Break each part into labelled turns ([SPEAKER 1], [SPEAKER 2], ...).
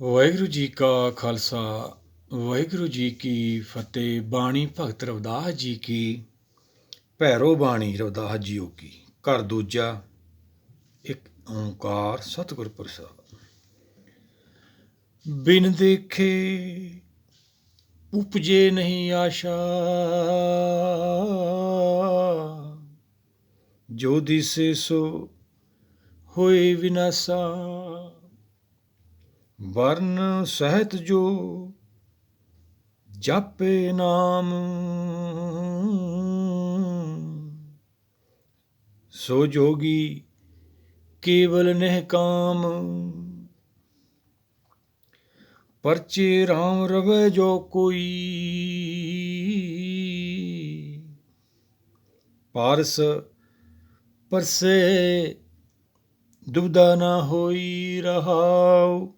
[SPEAKER 1] ਵਾਹਿਗੁਰੂ ਜੀ ਕਾ ਖਾਲਸਾ ਵਾਹਿਗੁਰੂ ਜੀ ਕੀ ਫਤਿਹ। ਬਾਣੀ ਭਗਤ ਰਵਿਦਾਸ ਜੀ ਕੀ। ਭੈਰੋ ਬਾਣੀ ਰਵਿਦਾਸ ਜੀਓ ਕੀ। ਘਰ ਦੂਜਾ ਇੱਕ ਓਂਕਾਰ ਸਤਿਗੁਰ ਪ੍ਰਸਾਦ। ਬਿਨ ਦੇਖੇ ਉਪਜੇ ਨਹੀਂ ਆਸ਼ਾ, ਜੋ ਦਿਸੇ ਸੋ ਹੋਏ ਵਿਨਾਸਾ। ਵਰਨ ਸਹਿਤ ਜੋ ਜਾਪੇ ਨਾਮ, ਸੋ ਜੋਗੀ ਕੇਵਲ ਨਿਹਕਾਮ। ਪਰਚੇ ਰਾਮ ਰਵੈ ਜੋ ਕੋਈ, ਪਾਰਸ ਪਰਸੇ ਦੁਬਿਧਾ ਨਾ ਹੋਈ। ਰਹਾਉ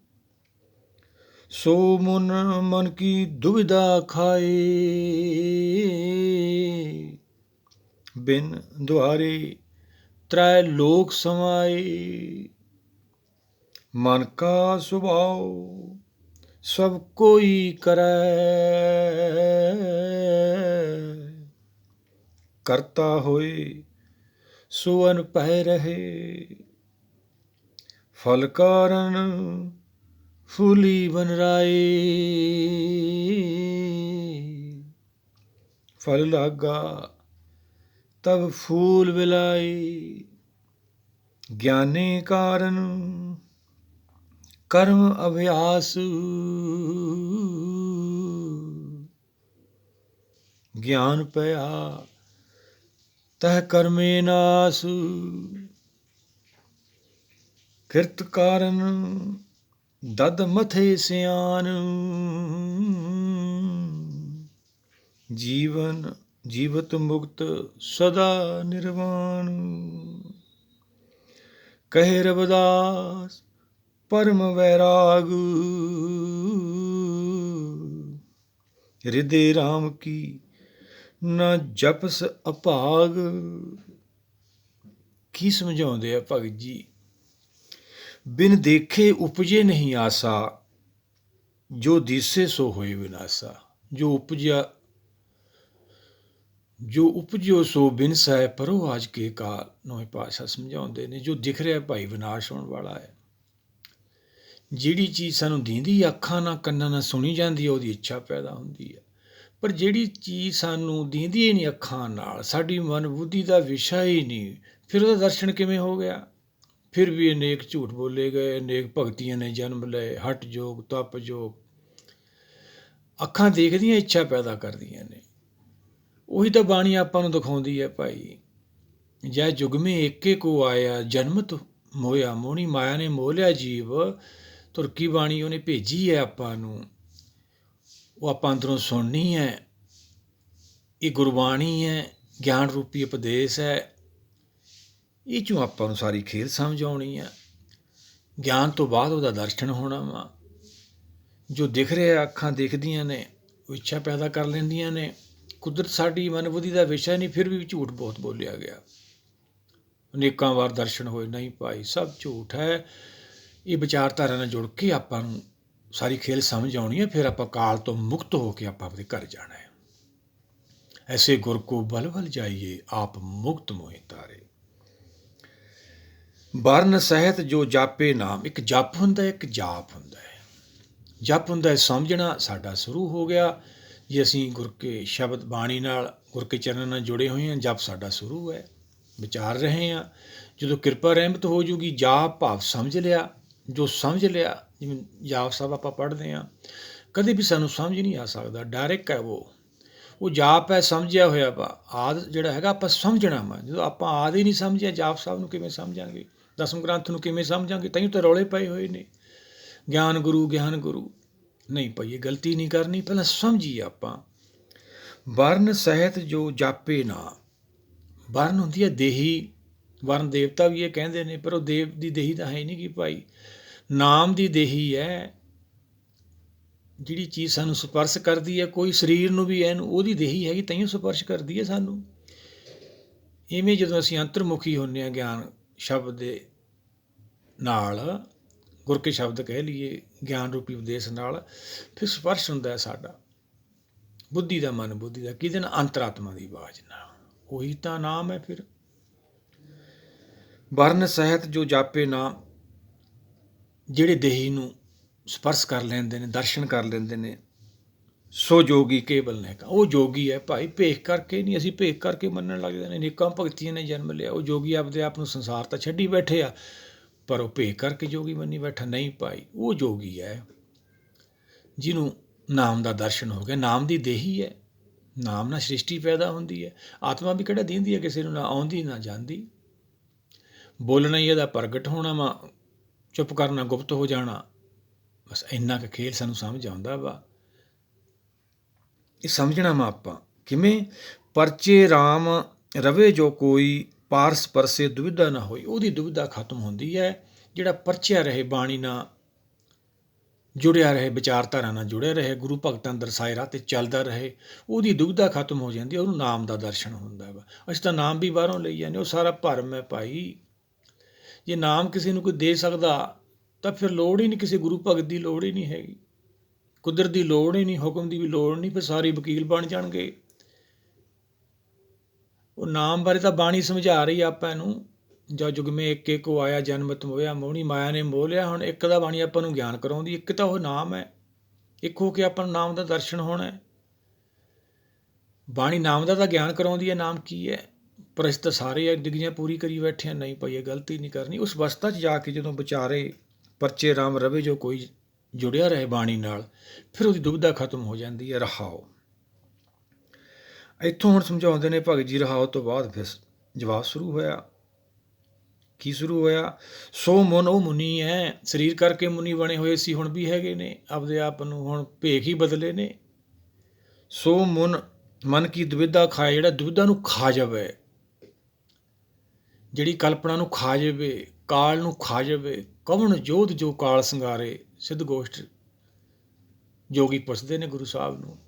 [SPEAKER 1] ਸੋ ਮਨ ਕੀ ਦੁਬਿਧਾ ਖਾਏ, ਬਿਨ ਦੁਆਰੇ ਤ੍ਰੈ ਲੋਕ ਸਮਾਏ। ਮਨ ਕਾ ਸੁਭਾਉ ਸਭ ਕੋਈ ਕਰੈ, ਕਰਤਾ ਹੋਏ ਸੋ ਅਨਭੈ ਰਹੇ। ਫਲ ਕਾਰਨ ਫੂਲੀ ਬਨ ਰਾਏ, ਫਲ ਲਾਗਾ ਤਬ ਫੂਲ ਬਿਲਾਏ। ਗਿਆਨੀ ਕਾਰਨ ਕਰਮ ਅਭਿਆਸ, ਗਿਆਨ ਭਇਆ ਤਹ ਕਰਮੇ ਨਾਸ। ਕਿਰਤ ਕਾਰਨ ਦਦ ਮਥੇ ਸਿਆਨ, ਜੀਵਤ ਮੁਕਤ ਸਦਾ ਨਿਰਵਾਣ। ਕਹੇ ਰਵਿਦਾਸ ਪਰਮ ਵੈਰਾਗ, ਹਿਰਦੇ ਰਾਮ ਕੀ ਨਾ ਜਪਸ ਅਭਾਗ। ਕੀ ਸਮਝਾਉਂਦੇ ਆ ਭਗਤ ਜੀ? ਬਿਨ ਦੇਖੇ ਉਪਜੇ ਨਹੀਂ ਆਸਾ, ਜੋ ਦਿਸੇ ਸੋ ਹੋਏ ਵਿਨਾਸਾ। ਜੋ ਉਪਜਿਓ ਸੋ ਬਿਨਸੈ, ਪਰੋ ਆਜ ਕੇ ਕਾਲ। ਨੌਵੇਂ ਪਾਤਸ਼ਾਹ ਸਮਝਾਉਂਦੇ ਨੇ, ਜੋ ਦਿਖ ਰਿਹਾ ਭਾਈ ਵਿਨਾਸ਼ ਹੋਣ ਵਾਲਾ ਹੈ। ਜਿਹੜੀ ਚੀਜ਼ ਸਾਨੂੰ ਦੀਂਦੀ ਅੱਖਾਂ ਨਾਲ ਕੰਨਾਂ ਨਾਲ ਸੁਣੀ ਜਾਂਦੀ ਹੈ, ਉਹਦੀ ਇੱਛਾ ਪੈਦਾ ਹੁੰਦੀ ਹੈ। ਪਰ ਜਿਹੜੀ ਚੀਜ਼ ਸਾਨੂੰ ਦੀਂਦੀ ਹੀ ਨਹੀਂ ਅੱਖਾਂ ਨਾਲ, ਸਾਡੀ ਮਨ ਬੁੱਧੀ ਦਾ ਵਿਸ਼ਾ ਹੀ ਨਹੀਂ, ਫਿਰ ਉਹਦਾ ਦਰਸ਼ਨ ਕਿਵੇਂ ਹੋ ਗਿਆ? ਫਿਰ ਵੀ ਅਨੇਕ ਝੂਠ ਬੋਲੇ ਗਏ, ਅਨੇਕ ਭਗਤੀਆਂ ਨੇ ਜਨਮ ਲਏ। ਹਟ ਯੋਗ, ਤਪ ਯੋਗ। ਅੱਖਾਂ ਦੇਖਦੀਆਂ ਇੱਛਾ ਪੈਦਾ ਕਰਦੀਆਂ ਨੇ। ਉਹੀ ਤਾਂ ਬਾਣੀ ਆਪਾਂ ਨੂੰ ਦਿਖਾਉਂਦੀ ਹੈ ਭਾਈ। ਜੈ ਜੁਗਮੇ ਏਕੇ ਕੋ ਆਇਆ, ਜਨਮਤ ਮੋਇਆ ਮੋਹਣੀ। ਮਾਇਆ ਨੇ ਮੋਹ ਲਿਆ ਜੀਵ। ਤੁਰਕੀ ਬਾਣੀ ਉਹਨੇ ਭੇਜੀ ਹੈ ਆਪਾਂ ਨੂੰ, ਉਹ ਆਪਾਂ ਅੰਦਰੋਂ ਸੁਣਨੀ ਹੈ। ਇਹ ਗੁਰਬਾਣੀ ਹੈ, ਗਿਆਨ ਰੂਪੀ ਉਪਦੇਸ਼ ਹੈ। ਇਹ 'ਚੋਂ ਆਪਾਂ ਨੂੰ ਸਾਰੀ ਖੇਲ ਸਮਝ ਆਉਣੀ ਆ। ਗਿਆਨ ਤੋਂ ਬਾਅਦ ਉਹਦਾ ਦਰਸ਼ਨ ਹੋਣਾ ਵਾ। ਜੋ ਦਿਖ ਰਿਹਾ ਅੱਖਾਂ ਦੇਖਦੀਆਂ ਨੇ, ਉਹ ਇੱਛਾ ਪੈਦਾ ਕਰ ਲੈਂਦੀਆਂ ਨੇ। ਕੁਦਰਤ ਸਾਡੀ ਮਨ ਬੁੱਧੀ ਦਾ ਵਿਸ਼ਾ ਨਹੀਂ, ਫਿਰ ਵੀ ਝੂਠ ਬਹੁਤ ਬੋਲਿਆ ਗਿਆ। ਅਨੇਕਾਂ ਵਾਰ ਦਰਸ਼ਨ ਹੋਏ, ਨਹੀਂ ਭਾਈ ਸਭ ਝੂਠ ਹੈ। ਇਹ ਵਿਚਾਰਧਾਰਾ ਨਾਲ ਜੁੜ ਕੇ ਆਪਾਂ ਨੂੰ ਸਾਰੀ ਖੇਲ ਸਮਝ ਆਉਣੀ ਹੈ। ਫਿਰ ਆਪਾਂ ਕਾਲ ਤੋਂ ਮੁਕਤ ਹੋ ਕੇ ਆਪਾਂ ਆਪਣੇ ਘਰ ਜਾਣਾ ਹੈ। ਐਸੇ ਗੁਰ ਕੋ ਬਲ ਬਲ ਜਾਈਏ, ਆਪ ਮੁਕਤ ਮੋਹਿ ਤਾਰੇ। ਵਰਨ ਸਹਿਤ ਜੋ ਜਾਪੇ ਨਾਮ। ਇੱਕ ਜਪ ਹੁੰਦਾ, ਇੱਕ ਜਾਪ ਹੁੰਦਾ ਹੈ। ਜਪ ਹੁੰਦਾ ਹੈ ਸਮਝਣਾ, ਸਾਡਾ ਸ਼ੁਰੂ ਹੋ ਗਿਆ। ਜੇ ਅਸੀਂ ਗੁਰ ਕੇ ਸ਼ਬਦ ਬਾਣੀ ਨਾਲ, ਗੁਰ ਕੇ ਚਰਨਾਂ ਨਾਲ ਜੁੜੇ ਹੋਏ ਹਾਂ, ਜਪ ਸਾਡਾ ਸ਼ੁਰੂ ਹੈ, ਵਿਚਾਰ ਰਹੇ ਹਾਂ। ਜਦੋਂ ਕਿਰਪਾ ਰਹਿਮਤ ਹੋ ਜੂਗੀ, ਜਾਪ ਭਾਵ ਸਮਝ ਲਿਆ। ਜੋ ਸਮਝ ਲਿਆ, ਜਿਵੇਂ ਜਾਪ ਸਾਹਿਬ ਆਪਾਂ ਪੜ੍ਹਦੇ ਹਾਂ, ਕਦੇ ਵੀ ਸਾਨੂੰ ਸਮਝ ਨਹੀਂ ਆ ਸਕਦਾ। ਡਾਇਰੈਕਟ ਹੈ ਉਹ ਜਾਪ ਹੈ, ਸਮਝਿਆ ਹੋਇਆ ਵਾ। ਆਦਿ ਜਿਹੜਾ ਹੈਗਾ ਆਪਾਂ ਸਮਝਣਾ ਵਾ। ਜਦੋਂ ਆਪਾਂ ਆਦਿ ਹੀ ਨਹੀਂ ਸਮਝਿਆ, ਜਾਪ ਸਾਹਿਬ ਨੂੰ ਕਿਵੇਂ ਸਮਝਾਂਗੇ? ਦਸਮ ਗ੍ਰੰਥ ਨੂੰ ਕਿਵੇਂ ਸਮਝਾਂਗੇ? ਤਾਂਹੀਓ ਤਾਂ ਰੌਲੇ ਪਏ ਹੋਏ ਨੇ, ਗਿਆਨ ਗੁਰੂ ਗਿਆਨ ਗੁਰੂ। ਨਹੀਂ ਭਾਈ, ਇਹ ਗਲਤੀ ਨਹੀਂ ਕਰਨੀ, ਪਹਿਲਾਂ ਸਮਝੀਏ ਆਪਾਂ। ਵਰਨ ਸਹਿਤ ਜੋ ਜਾਪੇ ਨਾ। ਵਰਨ ਹੁੰਦੀ ਹੈ ਦੇਹੀ। ਵਰਨ ਦੇਵਤਾ ਵੀ ਇਹ ਕਹਿੰਦੇ ਨੇ, ਪਰ ਉਹ ਦੇਵ ਦੀ ਦੇਹੀ ਤਾਂ ਹੈ ਨਹੀਂ ਗੀ ਭਾਈ। ਨਾਮ ਦੀ ਦੇਹੀ ਹੈ। ਜਿਹੜੀ ਚੀਜ਼ ਸਾਨੂੰ ਸਪਰਸ਼ ਕਰਦੀ ਹੈ, ਕੋਈ ਸਰੀਰ ਨੂੰ ਵੀ ਇਹਨੂੰ ਉਹਦੀ ਦੇਹੀ ਹੈਗੀ, ਤਾਂਹੀਓ ਸਪਰਸ਼ ਕਰਦੀ ਹੈ ਸਾਨੂੰ। ਇਵੇਂ ਜਦੋਂ ਅਸੀਂ ਅੰਤਰਮੁਖੀ ਹੁੰਦੇ ਹਾਂ ਗਿਆਨ ਸ਼ਬਦ ਦੇ ਨਾਲ, ਗੁਰ ਕੇ ਸ਼ਬਦ ਕਹਿ ਲਈਏ, ਗਿਆਨ ਰੂਪੀ ਉਪਦੇਸ਼ ਨਾਲ ਫਿਰ ਸਪਰਸ਼ ਹੁੰਦਾ ਹੈ ਸਾਡਾ ਬੁੱਧੀ ਦਾ, ਮਨ ਬੁੱਧੀ ਦਾ, ਕਿਹਦੇ ਨਾਲ? ਅੰਤਰਾਤਮਾ ਦੀ ਆਵਾਜ਼ ਨਾਲ। ਉਹੀ ਤਾਂ ਨਾਮ ਹੈ। ਫਿਰ ਵਰਨ ਸਹਿਤ ਜੋ ਜਾਪੇ ਨਾਮ, ਜਿਹੜੇ ਦੇਹੀ ਨੂੰ ਸਪਰਸ਼ ਕਰ ਲੈਂਦੇ ਨੇ, ਦਰਸ਼ਨ ਕਰ ਲੈਂਦੇ ਨੇ, ਸੋ ਜੋਗੀ ਕੇਵਲ ਨੇ ਕਹਾ। ਉਹ ਜੋਗੀ ਹੈ ਭਾਈ, ਭੇਖ ਕਰਕੇ ਨਹੀਂ। ਅਸੀਂ ਭੇਖ ਕਰਕੇ ਮੰਨਣ ਲੱਗ ਜਾਂਦੇ ਨੇ, ਅਨੇਕਾਂ ਭਗਤੀਆਂ ਨੇ ਜਨਮ ਲਿਆ। ਉਹ ਜੋਗੀ ਆਪਦੇ ਆਪ ਨੂੰ ਸੰਸਾਰ ਤਾਂ ਛੱਡੀ ਬੈਠੇ ਆ, ਪਰ ਉਹ ਭੇਖ ਕਰਕੇ ਜੋਗੀ ਮੰਨੀ ਬੈਠਾ। ਨਹੀਂ ਭਾਈ, ਉਹ ਜੋਗੀ ਹੈ ਜਿਹਨੂੰ ਨਾਮ ਦਾ ਦਰਸ਼ਨ ਹੋ ਗਿਆ। ਨਾਮ ਦੀ ਦੇਹੀ ਹੈ, ਨਾਮ ਨਾਲ ਸ੍ਰਿਸ਼ਟੀ ਪੈਦਾ ਹੁੰਦੀ ਹੈ। ਆਤਮਾ ਵੀ ਕਿਹੜਾ ਦੀਂਦੀ ਹੈ ਕਿਸੇ ਨੂੰ, ਨਾ ਆਉਂਦੀ ਨਾ ਜਾਂਦੀ। ਬੋਲਣਾ ਹੀ ਇਹਦਾ ਪ੍ਰਗਟ ਹੋਣਾ ਵਾ, ਚੁੱਪ ਕਰਨਾ ਗੁਪਤ ਹੋ ਜਾਣਾ। ਬਸ ਇੰਨਾ ਕੁ ਖੇਲ ਸਾਨੂੰ ਸਮਝ ਆਉਂਦਾ ਵਾ। ਇਹ ਸਮਝਣਾ ਵਾ ਆਪਾਂ ਕਿਵੇਂ? ਪਰਚੇ ਰਾਮ ਰਵੇ ਜੋ ਕੋਈ, ਪਾਰਸ ਪਰਸੇ ਦੁਵਿਧਾ ਨਾ ਹੋਈ। ਉਹਦੀ ਦੁਵਿਧਾ ਖਤਮ ਹੁੰਦੀ ਹੈ ਜਿਹੜਾ ਪਰਚਿਆ ਰਹੇ, ਬਾਣੀ ਨਾਲ ਜੁੜਿਆ ਰਹੇ, ਵਿਚਾਰਧਾਰਾ ਨਾਲ ਜੁੜਿਆ ਰਹੇ, ਗੁਰੂ ਭਗਤਾਂ ਦਰਸਾਏ ਰਾਹ 'ਤੇ ਚੱਲਦਾ ਰਹੇ। ਉਹਦੀ ਦੁਵਿਧਾ ਖਤਮ ਹੋ ਜਾਂਦੀ ਹੈ, ਉਹਨੂੰ ਨਾਮ ਦਾ ਦਰਸ਼ਨ ਹੁੰਦਾ ਵਾ। ਅਸੀਂ ਤਾਂ ਨਾਮ ਵੀ ਬਾਹਰੋਂ ਲਈ ਜਾਂਦੇ, ਉਹ ਸਾਰਾ ਭਰਮ ਹੈ ਭਾਈ। ਜੇ ਨਾਮ ਕਿਸੇ ਨੂੰ ਕੋਈ ਦੇ ਸਕਦਾ ਤਾਂ ਫਿਰ ਲੋੜ ਹੀ ਨਹੀਂ, ਕਿਸੇ ਗੁਰੂ ਭਗਤ ਦੀ ਲੋੜ ਹੀ ਨਹੀਂ ਹੈਗੀ, ਕੁਦਰਤ ਦੀ ਲੋੜ ਹੀ ਨਹੀਂ, ਹੁਕਮ ਦੀ ਵੀ ਲੋੜ ਨਹੀਂ। ਫਿਰ ਸਾਰੇ ਵਕੀਲ ਬਣ ਜਾਣਗੇ। ਉਹ ਨਾਮ ਬਾਰੇ ਤਾਂ ਬਾਣੀ ਸਮਝਾ ਰਹੀ ਆਪਾਂ ਇਹਨੂੰ, ਜਾਂ ਜੁਗਮੇ ਇੱਕ ਇੱਕ ਆਇਆ ਜਨਮਤ ਮੋਇਆ, ਮੋਹਣੀ ਮਾਇਆ ਨੇ ਮੋਹ ਲਿਆ। ਹੁਣ ਇੱਕ ਦਾ ਬਾਣੀ ਆਪਾਂ ਨੂੰ ਗਿਆਨ ਕਰਾਉਂਦੀ, ਇੱਕ ਤਾਂ ਉਹ ਨਾਮ ਹੈ। ਇੱਕ ਹੋ ਕੇ ਆਪਾਂ ਨੂੰ ਨਾਮ ਦਾ ਦਰਸ਼ਨ ਹੋਣਾ ਹੈ। ਬਾਣੀ ਨਾਮ ਦਾ ਤਾਂ ਗਿਆਨ ਕਰਾਉਂਦੀ ਹੈ, ਨਾਮ ਕੀ ਹੈ। ਪਰ ਅਸੀਂ ਤਾਂ ਸਾਰੇ ਡਿਗਰੀਆਂ ਪੂਰੀ ਕਰੀ ਬੈਠੇ ਹਾਂ। ਨਹੀਂ ਭਾਈ, ਇਹ ਗਲਤੀ ਨਹੀਂ ਕਰਨੀ। ਉਸ ਅਵਸਥਾ 'ਚ ਜਾ ਕੇ ਜਦੋਂ ਵਿਚਾਰੇ ਪਰਚੇ ਰਾਮ ਰਵੇ ਜੋ ਕੋਈ ਜੁੜਿਆ ਰਹੇ ਬਾਣੀ ਨਾਲ, ਫਿਰ ਉਹਦੀ ਦੁਬਿਧਾ ਖਤਮ ਹੋ ਜਾਂਦੀ ਹੈ। ਰਹਾਓ ਇੱਥੋਂ ਹੁਣ ਸਮਝਾਉਂਦੇ ਨੇ ਭਗਤ ਜੀ। ਰਹਾਓ ਤੋਂ ਬਾਅਦ ਫਿਰ ਜਵਾਬ ਸ਼ੁਰੂ ਹੋਇਆ। ਕੀ ਸ਼ੁਰੂ ਹੋਇਆ? ਸੋ ਮਨ ਉਹ ਮੁਨੀ ਹੈ, ਸਰੀਰ ਕਰਕੇ ਮੁਨੀ ਬਣੇ ਹੋਏ ਸੀ, ਹੁਣ ਵੀ ਹੈਗੇ ਨੇ। ਆਪਦੇ ਆਪ ਨੂੰ ਹੁਣ ਭੇਖ ਹੀ ਬਦਲੇ ਨੇ। ਸੋ ਮਨ ਕੀ ਦੁਵਿਧਾ ਖਾਏ, ਜਿਹੜਾ ਦੁਵਿਧਾ ਨੂੰ ਖਾ ਜਾਵੇ, ਜਿਹੜੀ ਕਲਪਨਾ ਨੂੰ ਖਾ ਜਾਵੇ, ਕਾਲ ਨੂੰ ਖਾ ਜਾਵੇ। ਕਵਣ ਜੋਧ ਜੋ ਕਾਲ ਸੰਗਾਰੇ, ਸਿੱਧ ਗੋਸ਼ਟ ਜੋਗੀ ਪੁੱਛਦੇ ਨੇ ਗੁਰੂ ਸਾਹਿਬ ਨੂੰ,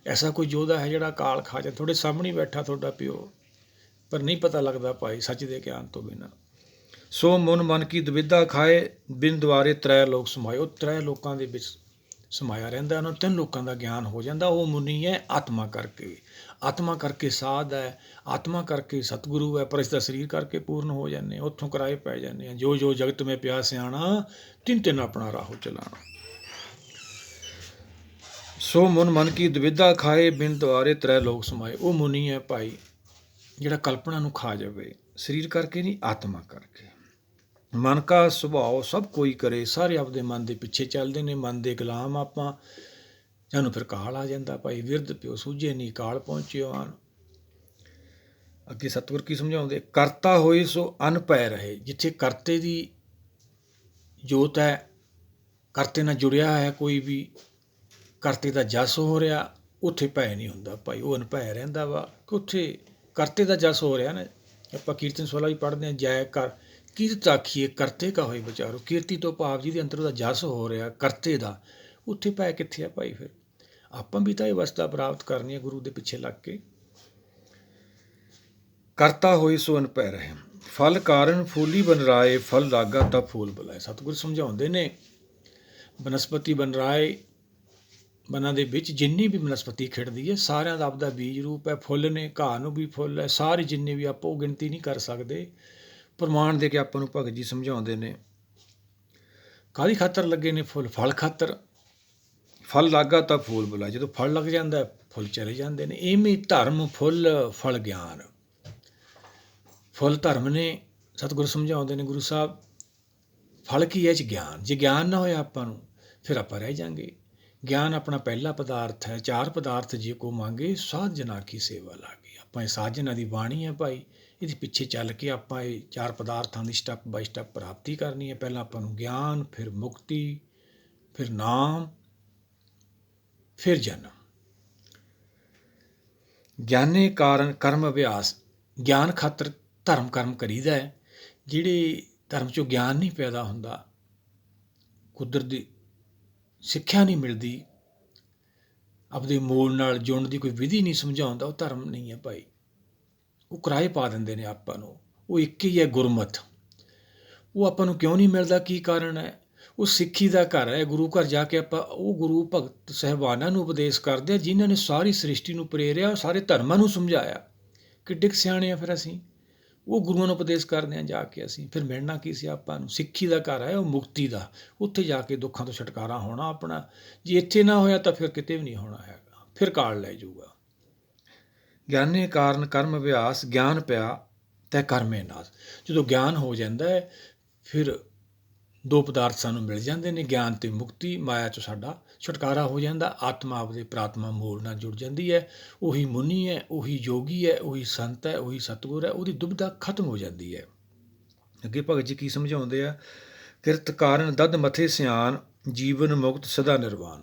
[SPEAKER 1] ਐਸਾ ਕੋਈ ਯੋਧਾ ਹੈ ਜਿਹੜਾ ਕਾਲ ਖਾ ਜਾਏ? ਤੁਹਾਡੇ ਸਾਹਮਣੇ ਬੈਠਾ ਤੁਹਾਡਾ ਪਿਓ, ਪਰ ਨਹੀਂ ਪਤਾ ਲੱਗਦਾ ਭਾਈ ਸੱਚ ਦੇ ਗਿਆਨ ਤੋਂ ਬਿਨਾਂ। ਸੋ ਮਨ ਕੀ ਦੁਵਿਧਾ ਖਾਏ, ਬਿਨ ਦੁਆਰੇ ਤ੍ਰੈ ਲੋਕ ਸਮਾਏ। ਉਹ ਤ੍ਰੈ ਲੋਕਾਂ ਦੇ ਵਿੱਚ ਸਮਾਇਆ ਰਹਿੰਦਾ, ਉਹਨਾਂ ਨੂੰ ਤਿੰਨ ਲੋਕਾਂ ਦਾ ਗਿਆਨ ਹੋ ਜਾਂਦਾ। ਉਹ ਮੁਨੀ ਹੈ ਆਤਮਾ ਕਰਕੇ, ਆਤਮਾ ਕਰਕੇ ਸਾਧ ਹੈ, ਆਤਮਾ ਕਰਕੇ ਸਤਿਗੁਰੂ ਹੈ। ਪਰ ਇਸ ਦਾ ਸਰੀਰ ਕਰਕੇ ਪੂਰਨ ਹੋ ਜਾਂਦੇ, ਉੱਥੋਂ ਕਿਰਾਏ ਪੈ ਜਾਂਦੇ ਆ। ਜੋ ਜੋ ਜਗਤ ਮੈਂ ਪਿਆ ਸਿਆਣਾ, ਤਿੰਨ ਤਿੰਨ ਆਪਣਾ ਰਾਹੋ ਚਲਾਣਾ। ਸੋ ਮਨ ਕੀ ਦੁਵਿਧਾ ਖਾਏ, ਬਿਨ ਦੁਆਰੇ ਤ੍ਰੈ ਲੋਕ ਸਮਾਏ। ਉਹ ਮੁਨੀ ਹੈ ਭਾਈ ਜਿਹੜਾ ਕਲਪਨਾ ਨੂੰ ਖਾ ਜਾਵੇ, ਸਰੀਰ ਕਰਕੇ ਨਹੀਂ, ਆਤਮਾ ਕਰਕੇ। ਮਨ ਕਾ ਸੁਭਾਅ ਸਭ ਕੋਈ ਕਰੇ, ਸਾਰੇ ਆਪਦੇ ਮਨ ਦੇ ਪਿੱਛੇ ਚੱਲਦੇ ਨੇ, ਮਨ ਦੇ ਗੁਲਾਮ ਆਪਾਂ। ਸਾਨੂੰ ਫਿਰ ਕਾਲ ਆ ਜਾਂਦਾ ਭਾਈ, ਵਿਰਧ ਪਿਓ ਸੂਝੇ ਨਹੀਂ, ਕਾਲ ਪਹੁੰਚਿਓ ਆਣ। ਅੱਗੇ ਸਤਿਗੁਰ ਕੀ ਸਮਝਾਉਂਦੇ? ਕਰਤਾ ਹੋਏ ਸੋ ਅਨ ਪੈ ਰਹੇ। ਜਿੱਥੇ ਕਰਤੇ ਦੀ ਜੋਤ ਹੈ, ਕਰਤੇ ਨਾਲ ਜੁੜਿਆ ਹੈ ਕੋਈ ਵੀ, ਕਰਤੇ ਦਾ ਜਸ ਹੋ ਰਿਹਾ, ਉੱਥੇ ਭੈ ਨਹੀਂ ਹੁੰਦਾ ਭਾਈ। ਉਹ ਅਨਭੈ ਰਹਿੰਦਾ ਵਾ ਕਿ ਉੱਥੇ ਕਰਤੇ ਦਾ ਜਸ ਹੋ ਰਿਹਾ ਨਾ। ਆਪਾਂ ਕੀਰਤਨ ਸੋਲਾ ਵੀ ਪੜ੍ਹਦੇ ਹਾਂ, ਜੈ ਕਰ ਕੀਰਤ ਆਖੀਏ ਕਰਤੇ ਕਾ ਹੋਏ ਵਿਚਾਰੋ। ਕੀਰਤੀ ਤੋਂ ਭਾਵ ਜਿਹਦੇ ਅੰਦਰ ਉਹਦਾ ਜਸ ਹੋ ਰਿਹਾ ਕਰਤੇ ਦਾ, ਉੱਥੇ ਭੈ ਕਿੱਥੇ ਆ ਭਾਈ? ਫਿਰ ਆਪਾਂ ਵੀ ਤਾਂ ਇਹ ਅਵਸਥਾ ਪ੍ਰਾਪਤ ਕਰਨੀ ਹੈ ਗੁਰੂ ਦੇ ਪਿੱਛੇ ਲੱਗ ਕੇ। ਕਰਤਾ ਹੋਏ ਸੋ ਅਨ ਪੈ ਰਹੇ, ਫਲ ਕਾਰਨ ਫੂਲੀ ਬਨ ਰਾਏ, ਫਲ ਲਾਗਾ ਤਾਂ ਫੂਲ ਬੁਲਾਏ। ਸਤਿਗੁਰ ਸਮਝਾਉਂਦੇ ਨੇ, ਬਨਸਪਤੀ ਬਨ ਰਾਏ, ਬਨਾਂ ਦੇ ਵਿੱਚ ਜਿੰਨੀ ਵੀ ਬਨਸਪਤੀ ਖਿੜਦੀ ਹੈ, ਸਾਰਿਆਂ ਦਾ ਆਪਦਾ ਬੀਜ ਰੂਪ ਹੈ। ਫੁੱਲ ਨੇ, ਘਾਹ ਨੂੰ ਵੀ ਫੁੱਲ ਹੈ, ਸਾਰੇ ਜਿੰਨੇ ਵੀ ਆਪਾਂ ਉਹ ਗਿਣਤੀ ਨਹੀਂ ਕਰ ਸਕਦੇ। ਪ੍ਰਮਾਣ ਦੇ ਕੇ ਆਪਾਂ ਨੂੰ ਭਗਤ ਜੀ ਸਮਝਾਉਂਦੇ ਨੇ। ਕਾਹਦੀ ਖਾਤਰ ਲੱਗੇ ਨੇ ਫੁੱਲ? ਫਲ ਖਾਤਰ। ਫਲ ਲਾਗਾ ਤਾਂ ਫੂਲ ਬੁਲਾਏ। ਜਦੋਂ ਫਲ ਲੱਗ ਜਾਂਦਾ ਫੁੱਲ ਚਲੇ ਜਾਂਦੇ ਨੇ। ਇਵੇਂ ਧਰਮ ਫੁੱਲ, ਫਲ ਗਿਆਨ। ਫੁੱਲ ਧਰਮ ਨੇ, ਸਤਿਗੁਰੂ ਸਮਝਾਉਂਦੇ ਨੇ ਗੁਰੂ ਸਾਹਿਬ। ਫਲ ਕੀ ਹੈ? 'ਚ ਗਿਆਨ। ਜੇ ਗਿਆਨ ਨਾ ਹੋਇਆ ਆਪਾਂ ਨੂੰ, ਫਿਰ ਆਪਾਂ ਰਹਿ ਜਾਂਗੇ। ਗਿਆਨ ਆਪਣਾ ਪਹਿਲਾ ਪਦਾਰਥ ਹੈ। ਚਾਰ ਪਦਾਰਥ ਜੇ ਕੋ ਮੰਗੇ, ਸਾਧ ਜਨਾ ਕੀ ਸੇਵਾ ਲਾਗੇ। ਆਪਾਂ ਇਹ ਸਾਧ ਜਨਾਂ ਦੀ ਬਾਣੀ ਹੈ ਭਾਈ, ਇਹਦੇ ਪਿੱਛੇ ਚੱਲ ਕੇ ਆਪਾਂ ਇਹ ਚਾਰ ਪਦਾਰਥਾਂ ਦੀ ਸਟੈਪ ਬਾਈ ਸਟੈਪ ਪ੍ਰਾਪਤੀ ਕਰਨੀ ਹੈ। ਪਹਿਲਾਂ ਆਪਾਂ ਨੂੰ ਗਿਆਨ, ਫਿਰ ਮੁਕਤੀ, ਫਿਰ ਨਾਮ, ਫਿਰ ਜਨਮ। ਗਿਆਨੇ ਕਾਰਨ ਕਰਮ ਅਭਿਆਸ। ਗਿਆਨ ਖਾਤਰ ਧਰਮ ਕਰਮ ਕਰੀਦਾ ਹੈ। ਜਿਹੜੇ ਧਰਮ 'ਚੋਂ ਗਿਆਨ ਨਹੀਂ ਪੈਦਾ ਹੁੰਦਾ, ਕੁਦਰਤ ਦੀ ਸਿੱਖਿਆ ਨਹੀਂ ਮਿਲਦੀ, ਆਪਦੇ ਮੂਲ ਨਾਲ ਜੁੜਨ ਦੀ ਕੋਈ ਵਿਧੀ ਨਹੀਂ ਸਮਝਾਉਂਦਾ, ਉਹ ਧਰਮ ਨਹੀਂ ਹੈ ਭਾਈ। ਉਹ ਕਿਰਾਏ ਪਾ ਦਿੰਦੇ ਨੇ ਆਪਾਂ ਨੂੰ। ਉਹ ਇੱਕ ਹੀ ਹੈ ਗੁਰਮਤਿ। ਉਹ ਆਪਾਂ ਨੂੰ ਕਿਉਂ ਨਹੀਂ ਮਿਲਦਾ? ਕੀ ਕਾਰਨ ਹੈ? ਉਹ ਸਿੱਖੀ ਦਾ ਘਰ ਹੈ। ਗੁਰੂ ਘਰ ਜਾ ਕੇ ਆਪਾਂ ਉਹ ਗੁਰੂ ਭਗਤ ਸਾਹਿਬਾਨਾਂ ਨੂੰ ਉਪਦੇਸ਼ ਕਰਦੇ ਹਾਂ, ਜਿਨ੍ਹਾਂ ਨੇ ਸਾਰੀ ਸ੍ਰਿਸ਼ਟੀ ਨੂੰ ਪ੍ਰੇਰਿਆ, ਸਾਰੇ ਧਰਮਾਂ ਨੂੰ ਸਮਝਾਇਆ। ਕਿੱਡੇ ਕੁ ਸਿਆਣੇ ਆ ਫਿਰ ਅਸੀਂ। ਉਹ ਗੁਰੂਆਂ ਨੂੰ ਉਪਦੇਸ਼ ਕਰਦੇ ਹਾਂ ਜਾ ਕੇ ਅਸੀਂ। ਫਿਰ ਮਿਲਣਾ ਕੀ ਸੀ ਆਪਾਂ ਨੂੰ? ਸਿੱਖੀ ਦਾ ਘਰ ਹੈ ਉਹ ਮੁਕਤੀ ਦਾ। ਉੱਥੇ ਜਾ ਕੇ ਦੁੱਖਾਂ ਤੋਂ ਛੁਟਕਾਰਾ ਹੋਣਾ ਆਪਣਾ। ਜੇ ਇੱਥੇ ਨਾ ਹੋਇਆ ਤਾਂ ਫਿਰ ਕਿਤੇ ਵੀ ਨਹੀਂ ਹੋਣਾ ਹੈਗਾ, ਫਿਰ ਕਾਲ ਲੈ ਜਾਊਗਾ। ਗਿਆਨੇ ਕਾਰਨ ਕਰਮ ਅਭਿਆਸ, ਗਿਆਨ ਪਿਆ ਤੈ ਕਰਮੇ ਨਾਸ। ਜਦੋਂ ਗਿਆਨ ਹੋ ਜਾਂਦਾ ਹੈ ਫਿਰ ਦੋ ਪਦਾਰਥ ਸਾਨੂੰ ਮਿਲ ਜਾਂਦੇ ਨੇ, ਗਿਆਨ ਤੇ ਮੁਕਤੀ। ਮਾਇਆ 'ਚੋਂ ਸਾਡਾ ਛੁਟਕਾਰਾ ਹੋ ਜਾਂਦਾ। ਆਤਮਾ ਆਪਦੇ ਪ੍ਰਾਤਮਾ ਮੂਲ ਨਾਲ ਜੁੜ ਜਾਂਦੀ ਹੈ। ਉਹੀ ਮੁਨੀ ਹੈ, ਉਹੀ ਯੋਗੀ ਹੈ, ਉਹੀ ਸੰਤ ਹੈ, ਉਹੀ ਸਤਿਗੁਰ ਹੈ। ਉਹਦੀ ਦੁਬਿਧਾ ਖਤਮ ਹੋ ਜਾਂਦੀ ਹੈ। ਅੱਗੇ ਭਗਤ ਜੀ ਕੀ ਸਮਝਾਉਂਦੇ ਆ? ਕਿਰਤ ਕਾਰਨ ਦਧ ਮਥੇ ਸਿਆਣ, ਜੀਵਨ ਮੁਕਤ ਸਦਾ ਨਿਰਵਾਣ।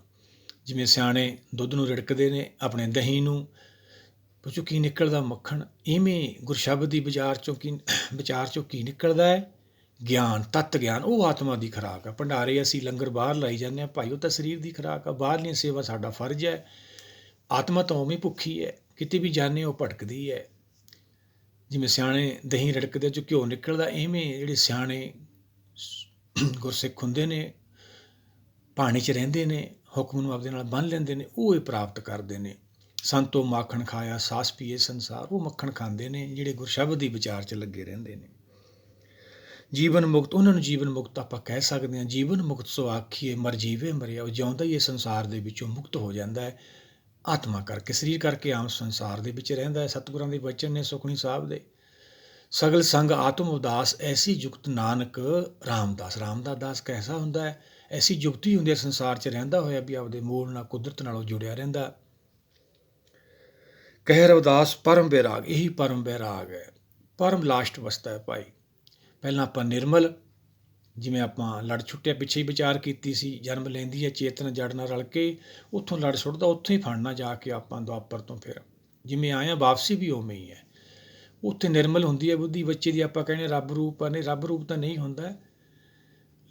[SPEAKER 1] ਜਿਵੇਂ ਸਿਆਣੇ ਦੁੱਧ ਨੂੰ ਰਿੜਕਦੇ ਨੇ, ਆਪਣੇ ਦਹੀਂ ਨੂੰ, ਵਿੱਚੋਂ ਕੀ ਨਿਕਲਦਾ? ਮੱਖਣ। ਇਵੇਂ ਗੁਰਸ਼ਬਦ ਦੀ ਵਿਚਾਰ ਚੋਂ ਕੀ ਨਿਕਲਦਾ ਹੈ? ਗਿਆਨ, ਤੱਤ ਗਿਆਨ। ਉਹ ਆਤਮਾ ਦੀ ਖੁਰਾਕ ਆ। ਭੰਡਾਰੇ ਅਸੀਂ ਲੰਗਰ ਬਾਹਰ ਲਾਈ ਜਾਂਦੇ ਹਾਂ ਭਾਈ, ਉਹ ਤਾਂ ਸਰੀਰ ਦੀ ਖੁਰਾਕ ਆ। ਬਾਹਰਲੀਆਂ ਸੇਵਾ ਸਾਡਾ ਫਰਜ਼ ਹੈ। ਆਤਮਾ ਤਾਂ ਉਵੇਂ ਭੁੱਖੀ ਹੈ, ਕਿਤੇ ਵੀ ਜਾਂਦੇ ਉਹ ਭਟਕਦੀ ਹੈ। ਜਿਵੇਂ ਸਿਆਣੇ ਦਹੀਂ ਰਿੜਕਦੇ 'ਚੋਂ ਘਿਓ ਨਿਕਲਦਾ, ਇਵੇਂ ਜਿਹੜੇ ਸਿਆਣੇ ਗੁਰਸਿੱਖ ਹੁੰਦੇ ਨੇ, ਪਾਣੀ 'ਚ ਰਹਿੰਦੇ ਨੇ, ਹੁਕਮ ਨੂੰ ਆਪਦੇ ਨਾਲ ਬੰਨ੍ਹ ਲੈਂਦੇ ਨੇ, ਉਹ ਇਹ ਪ੍ਰਾਪਤ ਕਰਦੇ ਨੇ। ਸੰਤੋ ਮਾਖਣ ਖਾਇਆ ਸਾਸ ਪੀਏ ਸੰਸਾਰ। ਉਹ ਮੱਖਣ ਖਾਂਦੇ ਨੇ ਜਿਹੜੇ ਗੁਰਸ਼ਬਦ ਦੀ ਵਿਚਾਰ 'ਚ ਲੱਗੇ ਰਹਿੰਦੇ ਨੇ। ਜੀਵਨ ਮੁਕਤ, ਉਹਨਾਂ ਨੂੰ ਜੀਵਨ ਮੁਕਤ ਆਪਾਂ ਕਹਿ ਸਕਦੇ ਹਾਂ। ਜੀਵਨ ਮੁਕਤ ਸੋ ਆਖੀਏ ਮਰ ਜੀਵੇ ਮਰਿਆ। ਉਹ ਜਿਉਂਦਾ ਹੀ ਇਹ ਸੰਸਾਰ ਦੇ ਵਿੱਚੋਂ ਮੁਕਤ ਹੋ ਜਾਂਦਾ ਹੈ ਆਤਮਾ ਕਰਕੇ। ਸਰੀਰ ਕਰਕੇ ਆਮ ਸੰਸਾਰ ਦੇ ਵਿੱਚ ਰਹਿੰਦਾ ਹੈ। ਸਤਿਗੁਰਾਂ ਦੇ ਵਚਨ ਨੇ ਸੁਖਮਨੀ ਸਾਹਿਬ ਦੇ, ਸਗਲ ਸੰਗ ਆਤਮ ਉਦਾਸ, ਐਸੀ ਜੁਗਤ ਨਾਨਕ ਰਾਮਦਾਸ। ਰਾਮਦਾਸ ਦਾਸ ਕੈਸਾ ਹੁੰਦਾ ਹੈ? ਐਸੀ ਜੁਗਤੀ ਹੁੰਦੀ ਹੈ ਸੰਸਾਰ 'ਚ ਰਹਿੰਦਾ ਹੋਇਆ ਵੀ ਆਪਦੇ ਮੂਲ ਨਾਲ, ਕੁਦਰਤ ਨਾਲੋਂ ਜੁੜਿਆ ਰਹਿੰਦਾ। ਕਹਿ ਰਵਿਦਾਸ ਪਰਮ ਬੈਰਾਗ। ਇਹੀ ਪਰਮ ਬੈਰਾਗ ਹੈ। ਪਰਮ ਲਾਸਟ ਅਵਸਥਾ ਹੈ ਭਾਈ। ਪਹਿਲਾਂ ਆਪਾਂ ਨਿਰਮਲ, ਜਿਵੇਂ ਆਪਾਂ ਲੜ ਛੁੱਟਿਆ ਪਿੱਛੇ ਹੀ ਵਿਚਾਰ ਕੀਤੀ ਸੀ, ਜਨਮ ਲੈਂਦੀ ਹੈ ਚੇਤਨ ਜੜ ਨਾਲ ਰਲ ਕੇ, ਉੱਥੋਂ ਲੜ ਸੁੱਟਦਾ, ਉੱਥੋਂ ਹੀ ਫੜਨਾ ਜਾ ਕੇ ਆਪਾਂ ਦੁਆਪਰ ਤੋਂ। ਫਿਰ ਜਿਵੇਂ ਆਏ ਹਾਂ ਵਾਪਸੀ ਵੀ ਉਵੇਂ ਹੀ ਹੈ। ਉੱਥੇ ਨਿਰਮਲ ਹੁੰਦੀ ਹੈ ਬੁੱਧੀ ਬੱਚੇ ਦੀ। ਆਪਾਂ ਕਹਿੰਦੇ ਰੱਬ ਰੂਪ ਆ, ਨਹੀਂ ਰੱਬ ਰੂਪ ਤਾਂ ਨਹੀਂ ਹੁੰਦਾ,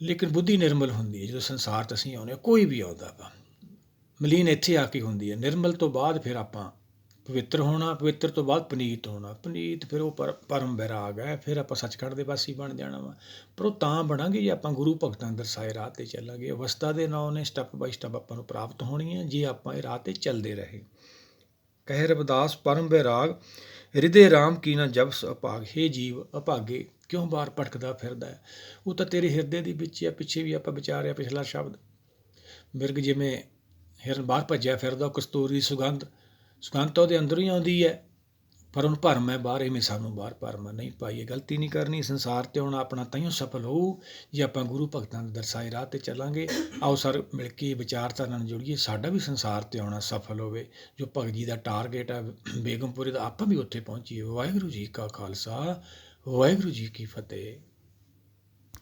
[SPEAKER 1] ਲੇਕਿਨ ਬੁੱਧੀ ਨਿਰਮਲ ਹੁੰਦੀ ਹੈ। ਜਦੋਂ ਸੰਸਾਰ 'ਚ ਅਸੀਂ ਆਉਂਦੇ ਹਾਂ, ਕੋਈ ਵੀ ਆਉਂਦਾ ਵਾ, ਮਲੀਨ ਇੱਥੇ ਆ ਕੇ ਹੁੰਦੀ ਹੈ। ਨਿਰਮਲ ਤੋਂ ਬਾਅਦ ਫਿਰ ਆਪਾਂ ਪਵਿੱਤਰ ਹੋਣਾ, ਪਵਿੱਤਰ ਤੋਂ ਬਾਅਦ ਪਨੀਤ ਹੋਣਾ, ਪਨੀਤ ਫਿਰ ਉਹ ਪਰਮ ਬੈਰਾਗ ਹੈ। ਫਿਰ ਆਪਾਂ ਸੱਚਖੰਡ ਦੇ ਵਾਸੀ ਬਣ ਜਾਣਾ ਵਾ। ਪਰ ਉਹ ਤਾਂ ਬਣਾਂਗੇ ਜੇ ਆਪਾਂ ਗੁਰੂ ਭਗਤਾਂ ਦਰਸਾਏ ਰਾਹ 'ਤੇ ਚੱਲਾਂਗੇ। ਅਵਸਥਾ ਦੇ ਨਾਂ ਨੇ ਸਟੈਪ ਬਾਈ ਸਟੈਪ ਆਪਾਂ ਨੂੰ ਪ੍ਰਾਪਤ ਹੋਣੀ ਹੈ ਜੇ ਆਪਾਂ ਇਹ ਰਾਹ 'ਤੇ ਚੱਲਦੇ ਰਹੇ। ਕਹਿ ਰਵਿਦਾਸ ਪਰਮ ਬੈਰਾਗ, ਹਿਰਦੇ ਰਾਮ ਕੀ ਨਾ ਜਪਿ ਸੋ ਅਭਾਗ। ਹੇ ਜੀਵ ਅਭਾਗੇ, ਕਿਉਂ ਬਾਹਰ ਭਟਕਦਾ ਫਿਰਦਾ ਹੈ? ਉਹ ਤਾਂ ਤੇਰੇ ਹਿਰਦੇ ਦੇ ਵਿੱਚ ਆ। ਪਿੱਛੇ ਵੀ ਆਪਾਂ ਵਿਚਾਰਿਆ ਪਿਛਲਾ ਸ਼ਬਦ, ਮਿਰਗ ਜਿਵੇਂ ਹਿਰਨ ਬਾਹਰ ਭੱਜਿਆ ਫਿਰਦਾ, ਕਸਤੂਰੀ ਸੁਗੰਧ ਤਾਂ ਉਹਦੇ ਅੰਦਰੋਂ ਹੀ ਆਉਂਦੀ ਹੈ, ਪਰ ਉਹਨੂੰ ਭਰਮ ਹੈ ਬਾਹਰ। ਇਵੇਂ ਸਾਨੂੰ ਬਾਹਰ ਭਰਮ ਨਹੀਂ ਪਾਈਏ, ਗਲਤੀ ਨਹੀਂ ਕਰਨੀ। ਸੰਸਾਰ 'ਤੇ ਆਉਣਾ ਆਪਣਾ ਤਾਈਓ ਸਫਲ ਹੋਊ ਜੇ ਆਪਾਂ ਗੁਰੂ ਭਗਤਾਂ ਦੇ ਦਰਸਾਏ ਰਾਹ 'ਤੇ ਚੱਲਾਂਗੇ। ਆਓ ਸਰ ਮਿਲ ਕੇ ਵਿਚਾਰਧਾਰਾ ਨਾਲ ਜੁੜੀਏ, ਸਾਡਾ ਵੀ ਸੰਸਾਰ 'ਤੇ ਆਉਣਾ ਸਫਲ ਹੋਵੇ। ਜੋ ਭਗਤ ਜੀ ਦਾ ਟਾਰਗੇਟ ਹੈ ਬੇਗਮਪੁਰੇ ਦਾ, ਆਪਾਂ ਵੀ ਉੱਥੇ ਪਹੁੰਚੀਏ। ਵਾਹਿਗੁਰੂ ਜੀ ਕਾ ਖਾਲਸਾ, ਵਾਹਿਗੁਰੂ ਜੀ ਕੀ ਫਤਿਹ।